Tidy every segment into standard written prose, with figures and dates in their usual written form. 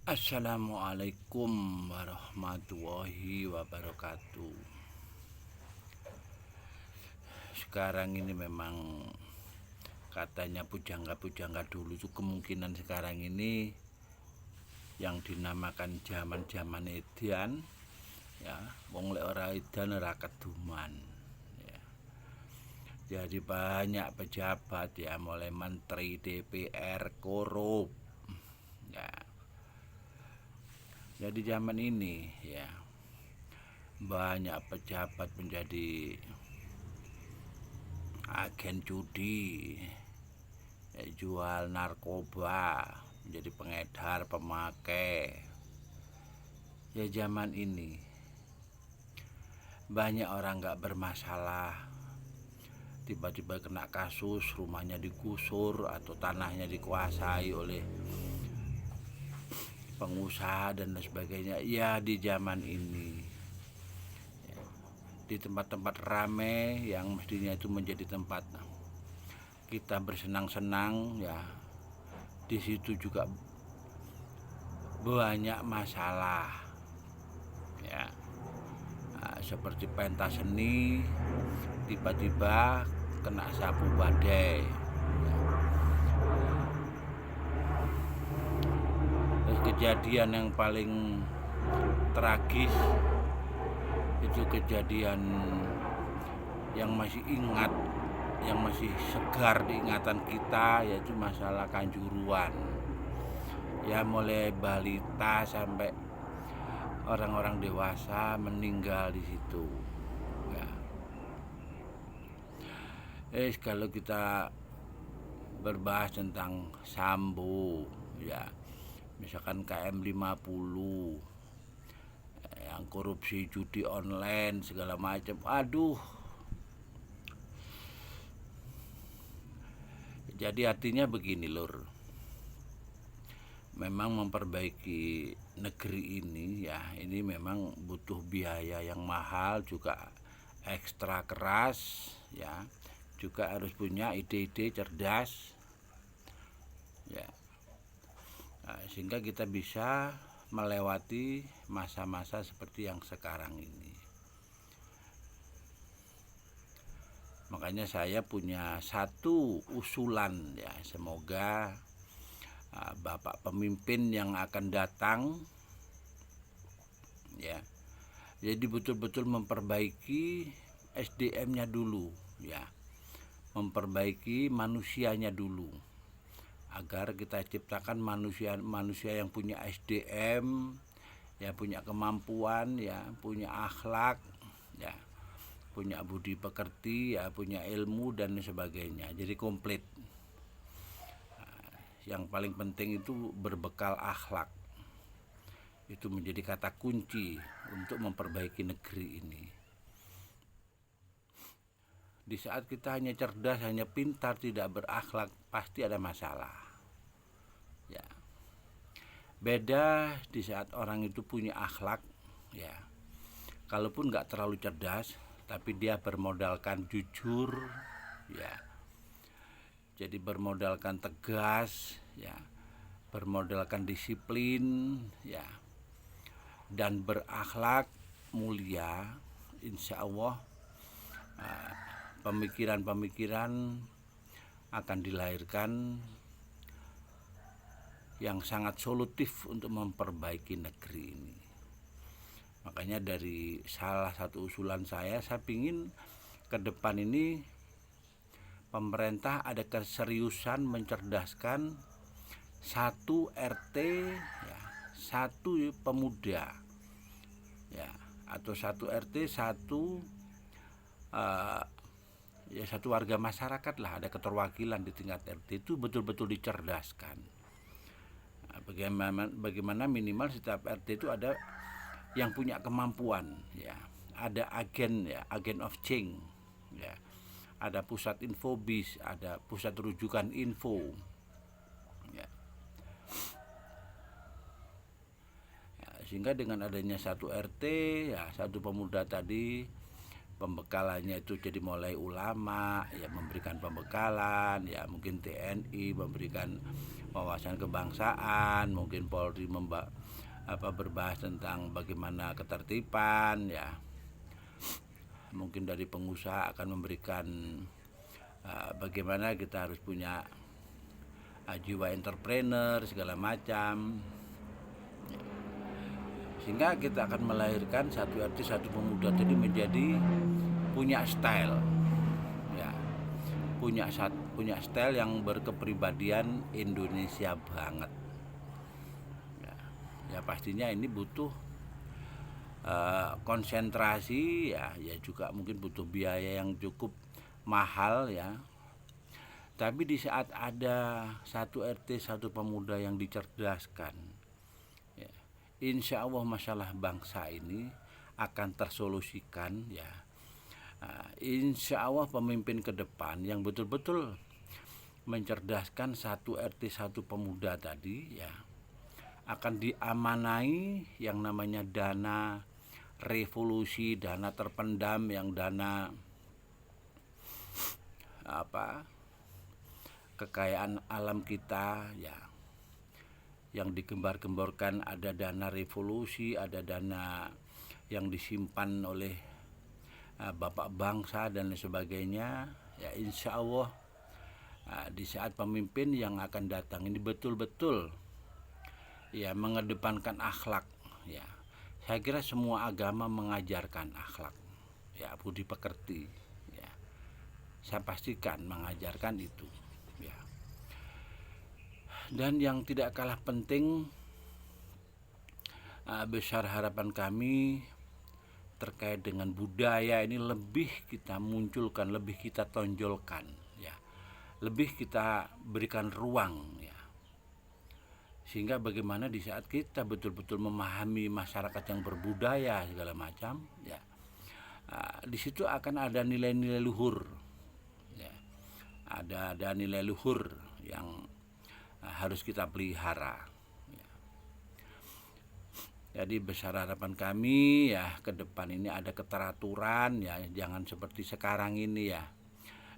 Assalamualaikum warahmatullahi wabarakatuh. Sekarang ini memang katanya pujangga-pujangga dulu itu kemungkinan sekarang ini yang dinamakan zaman-zaman edan ya, wong lek ora edan ora keduman ya. Jadi banyak pejabat ya, mulai menteri, DPR, korup ya. Jadi zaman ini ya banyak pejabat menjadi agen judi, jual narkoba, menjadi pengedar, pemakai. Ya zaman ini banyak orang nggak bermasalah, tiba-tiba kena kasus, rumahnya digusur atau tanahnya dikuasai oleh pengusaha dan lain sebagainya. Ya di zaman ini di tempat-tempat ramai yang mestinya itu menjadi tempat kita bersenang-senang ya, di situ juga banyak masalah ya. Nah, seperti pentas seni tiba-tiba kena sapu badai ya. Terus kejadian yang paling tragis itu kejadian yang masih ingat, yang masih segar di ingatan kita, yaitu masalah Kanjuruan ya. Mulai balita sampai orang-orang dewasa meninggal di situ ya. Kalau kita berbahas tentang Sambo ya, misalkan KM50 yang korupsi judi online segala macam, aduh. Jadi artinya begini lur, memang memperbaiki negeri ini ya, ini memang butuh biaya yang mahal, juga ekstra keras ya, juga harus punya ide-ide cerdas ya. Nah, sehingga kita bisa melewati masa-masa seperti yang sekarang ini. Makanya saya punya satu usulan ya, semoga Bapak pemimpin yang akan datang ya, jadi betul-betul memperbaiki SDM-nya dulu ya, memperbaiki manusianya dulu, agar kita ciptakan manusia yang punya SDM ya, punya kemampuan ya, punya akhlak ya, punya budi pekerti ya, punya ilmu dan sebagainya. Jadi komplit. Yang paling penting itu berbekal akhlak. Itu menjadi kata kunci untuk memperbaiki negeri ini. Di saat kita hanya cerdas, hanya pintar, tidak berakhlak, pasti ada masalah ya. Beda di saat orang itu punya akhlak ya, kalaupun nggak terlalu cerdas, tapi dia bermodalkan jujur ya, jadi bermodalkan tegas ya, bermodalkan disiplin ya, dan berakhlak mulia, insya Allah pemikiran-pemikiran akan dilahirkan yang sangat solutif untuk memperbaiki negeri ini. Makanya dari salah satu usulan saya pingin ke depan ini pemerintah ada keseriusan mencerdaskan satu RT ya, satu pemuda ya, atau satu RT satu ya, satu warga masyarakat lah, ada keterwakilan di tingkat RT, itu betul-betul dicerdaskan. Nah, bagaimana minimal setiap RT itu ada yang punya kemampuan ya, ada agen ya, agen of change ya, ada pusat infobis, ada pusat rujukan info ya. Sehingga dengan adanya satu RT ya, satu pemuda tadi, pembekalannya itu jadi mulai ulama ya memberikan pembekalan, ya mungkin TNI memberikan wawasan kebangsaan, mungkin Polri berbahas tentang bagaimana ketertiban, ya mungkin dari pengusaha akan memberikan bagaimana kita harus punya jiwa entrepreneur segala macam, sehingga kita akan melahirkan satu artis satu pemuda tadi menjadi punya style, ya punya style yang berkepribadian Indonesia banget, ya pastinya ini butuh konsentrasi, ya juga mungkin butuh biaya yang cukup mahal, ya. Tapi di saat ada satu RT satu pemuda yang dicerdaskan, ya, insya Allah masalah bangsa ini akan tersolusikan, ya. Insya Allah pemimpin ke depan yang betul-betul mencerdaskan satu RT satu pemuda tadi, ya, akan diamanai yang namanya dana revolusi, dana terpendam, yang dana kekayaan alam kita, ya, yang digembar-gemborkan ada dana revolusi, ada dana yang disimpan oleh bapak bangsa dan lain sebagainya, ya insya Allah di saat pemimpin yang akan datang ini betul-betul ya mengedepankan akhlak, ya. Saya kira semua agama mengajarkan akhlak, ya budi pekerti, ya. Saya pastikan mengajarkan itu, ya. Dan yang tidak kalah penting, besar harapan kami terkait dengan budaya ini lebih kita munculkan, lebih kita tonjolkan, ya. Lebih kita berikan ruang, ya. Sehingga bagaimana di saat kita betul-betul memahami masyarakat yang berbudaya segala macam, ya, di situ akan ada nilai-nilai luhur, ya, ada nilai luhur yang harus kita pelihara, ya. Jadi besar harapan kami, ya, ke depan ini ada keteraturan, ya, jangan seperti sekarang ini, ya.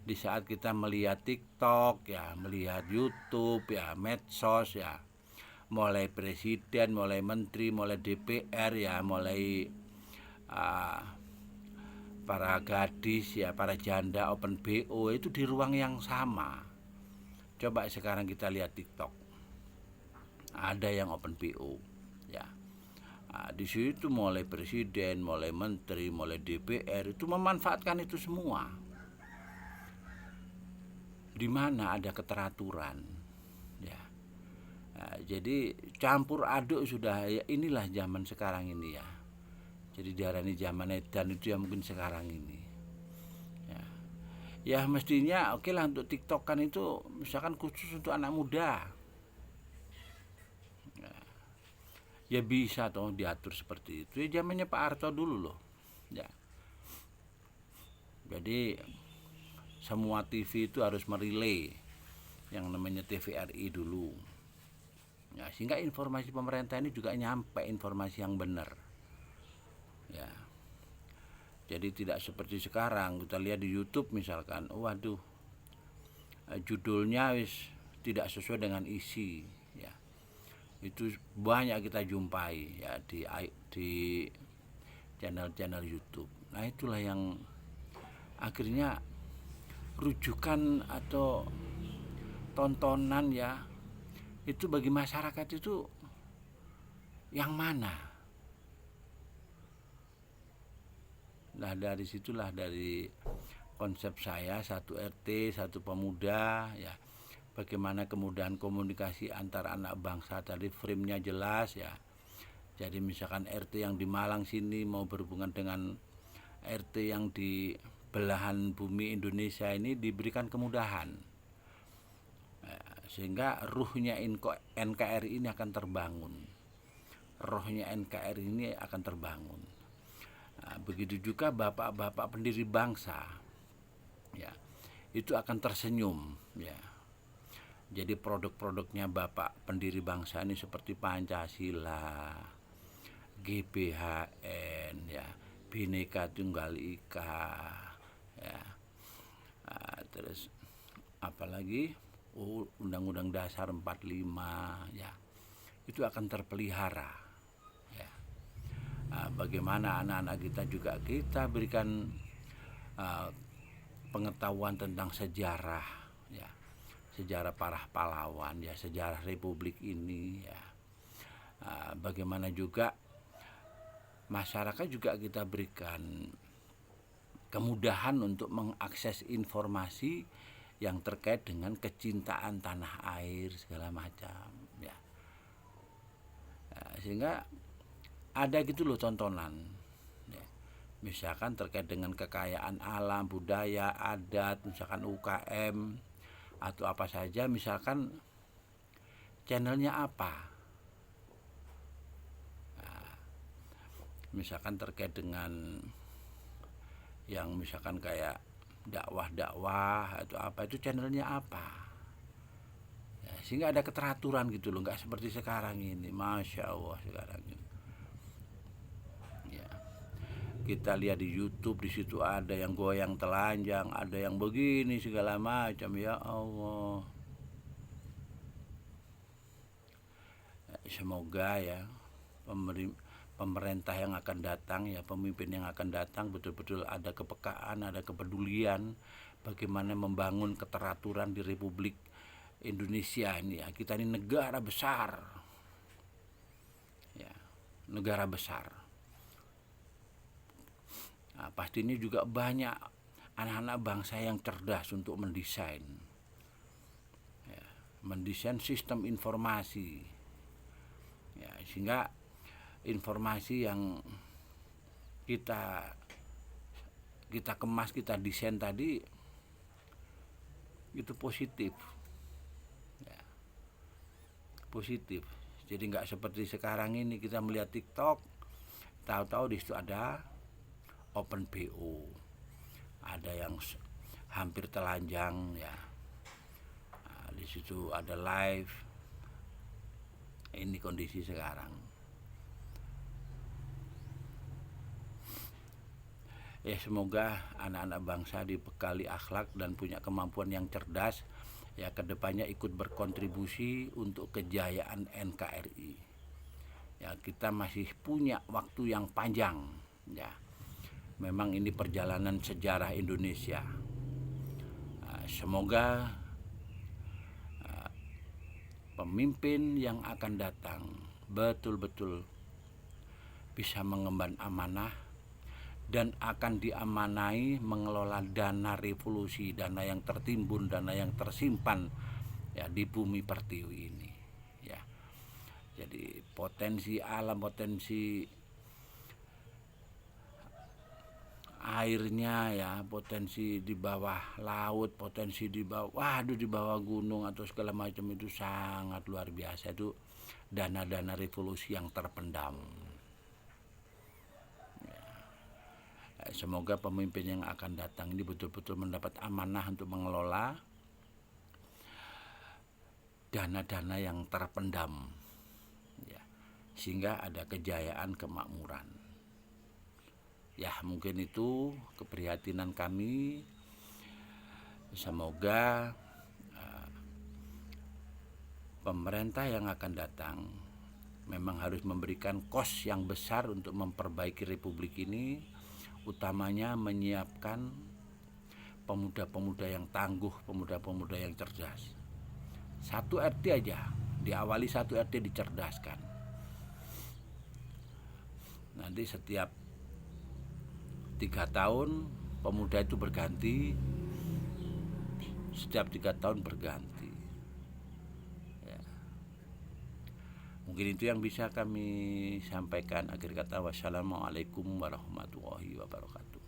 Di saat kita melihat TikTok, ya, melihat YouTube, ya, medsos, ya, mulai presiden, mulai menteri, mulai DPR, ya, mulai para gadis, ya, para janda open BO itu di ruang yang sama. Coba sekarang kita lihat TikTok, ada yang open BO, ya. Di situ mulai presiden, mulai menteri, mulai DPR itu memanfaatkan itu semua. Di mana ada keteraturan, ya. Jadi campur aduk sudah, ya inilah zaman sekarang ini, ya. Jadi diarani zaman edan itu ya mungkin sekarang ini, ya. Ya mestinya oke lah untuk TikTok kan itu misalkan khusus untuk anak muda, ya bisa toh diatur seperti itu, ya zamannya Pak Harto dulu loh, ya. Jadi semua TV itu harus merelay yang namanya TVRI dulu, ya, sehingga informasi pemerintah ini juga nyampe informasi yang benar, ya. Jadi tidak seperti sekarang kita lihat di YouTube misalkan, waduh, judulnya tidak sesuai dengan isi, ya. Itu banyak kita jumpai, ya, di channel-channel YouTube. Nah itulah yang akhirnya rujukan atau tontonan, ya, itu bagi masyarakat itu yang mana. Nah dari situlah, dari konsep saya satu RT satu pemuda, ya, bagaimana kemudahan komunikasi antara anak bangsa tadi, frame-nya jelas, ya. Jadi misalkan RT yang di Malang sini mau berhubungan dengan RT yang di belahan bumi Indonesia ini diberikan kemudahan, sehingga ruhnya NKRI ini akan terbangun, rohnya NKRI ini akan terbangun. Nah, begitu juga bapak-bapak pendiri bangsa, ya, itu akan tersenyum, ya. Jadi produk-produknya bapak pendiri bangsa ini seperti Pancasila, GBHN, ya, Bhinneka Tunggal Ika, ya. Terus apalagi Undang-Undang Dasar 45, ya, itu akan terpelihara, ya. Bagaimana anak-anak kita juga kita berikan pengetahuan tentang sejarah, ya, sejarah para pahlawan, ya, sejarah Republik ini, ya. Bagaimana juga masyarakat juga kita berikan kemudahan untuk mengakses informasi yang terkait dengan kecintaan tanah air segala macam, ya. Sehingga ada gitu loh tontonan, ya. Misalkan terkait dengan kekayaan alam, budaya, adat, misalkan UKM atau apa saja, misalkan channelnya apa, misalkan terkait dengan yang misalkan kayak dakwah atau apa, itu channelnya apa, ya, sehingga ada keteraturan gitu loh, nggak seperti sekarang ini. Masya Allah sekarang ini, ya, kita lihat di YouTube, di situ ada yang goyang telanjang, ada yang begini segala macam, ya Allah. Semoga ya pemerintah yang akan datang, ya, pemimpin yang akan datang betul-betul ada kepekaan, ada kepedulian bagaimana membangun keteraturan di Republik Indonesia ini, ya. Kita ini negara besar, ya, negara besar. Nah, pasti ini juga banyak anak-anak bangsa yang cerdas untuk mendesain, ya, mendesain sistem informasi, ya, sehingga informasi yang kita kemas, kita desain tadi itu positif, ya, positif. Jadi nggak seperti sekarang ini kita melihat TikTok, tahu-tahu di situ ada open BO, ada yang hampir telanjang, ya. Nah, di situ ada live. Ini kondisi sekarang. Ya, semoga anak-anak bangsa dibekali akhlak dan punya kemampuan yang cerdas, ya, kedepannya ikut berkontribusi untuk kejayaan NKRI. Ya, kita masih punya waktu yang panjang, ya. Memang ini perjalanan sejarah Indonesia. Semoga pemimpin yang akan datang betul-betul bisa mengemban amanah dan akan diamanai mengelola dana revolusi, dana yang tertimbun, dana yang tersimpan, ya, di bumi pertiwi ini, ya. Jadi potensi alam, potensi airnya, ya, potensi di bawah laut, potensi di bawah, di bawah gunung atau segala macam itu sangat luar biasa. Itu dana-dana revolusi yang terpendam. Semoga pemimpin yang akan datang ini betul-betul mendapat amanah untuk mengelola dana-dana yang terpendam, ya, sehingga ada kejayaan kemakmuran. Ya, mungkin itu keprihatinan kami. Semoga pemerintah yang akan datang memang harus memberikan kos yang besar untuk memperbaiki Republik ini, utamanya menyiapkan pemuda-pemuda yang tangguh, pemuda-pemuda yang cerdas. 1 RT aja, diawali 1 RT dicerdaskan. Nanti setiap 3 tahun pemuda itu berganti, setiap 3 tahun berganti, ya. Mungkin itu yang bisa kami sampaikan. Akhir kata, wassalamualaikum warahmatullahi wabarakatuh.